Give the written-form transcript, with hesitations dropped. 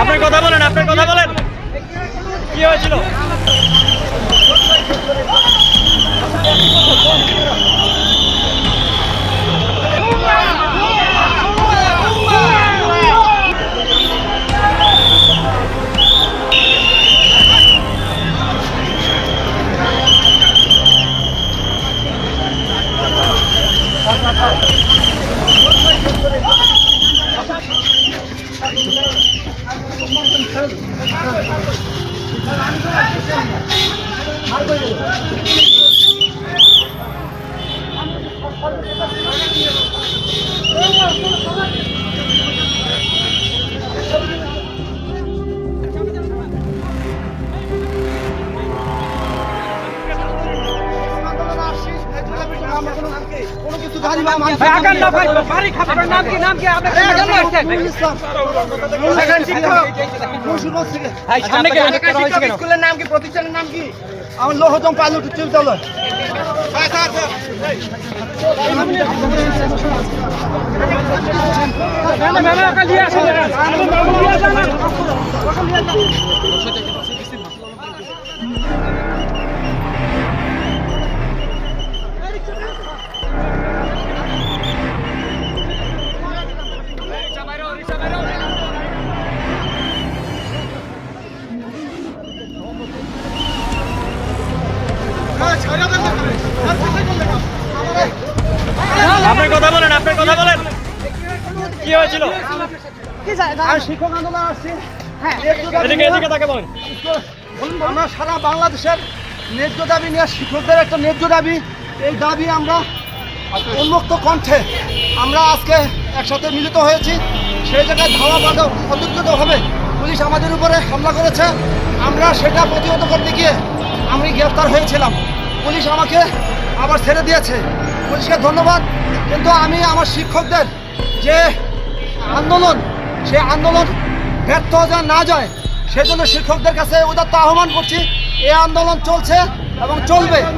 আপনার কথা বলেন, আপনার কথা বলেন, কি হয়েছিল? স্কুলের নাম কি, প্রতিষ্ঠানের নাম কি? আমার লোহতম পাইলট উচ্চ বিদ্যালয়। আপনার কথা বলেন, আপনার কথা বলেন, কি হয়েছিল? শিক্ষক আন্দোলন আসছি। এদিকে এদিকে তাকে বলেন। আমরা সারা বাংলাদেশের ন্যায্য দাবি নিয়ে, শিক্ষকদের একটা ন্যায্য দাবি, এই দাবি আমরা উন্মুক্ত কণ্ঠে আমরা আজকে একসাথে মিলিত হয়েছি। সেই জায়গায় ধাওয়া বাধা অত্যুত্তভাবে পুলিশ আমাদের উপরে হামলা করেছে। আমরা সেটা প্রতিহত করতে গিয়ে আমি গ্রেফতার হয়েছিলাম। পুলিশ আমাকে আবার ছেড়ে দিয়েছে, পুলিশকে ধন্যবাদ। কিন্তু আমি আমার শিক্ষকদের যে আন্দোলন, সেই আন্দোলন ব্যর্থ না যায় সেজন্য শিক্ষকদের কাছে উদাত্ত আহ্বান করছি। এই আন্দোলন চলছে এবং চলবে।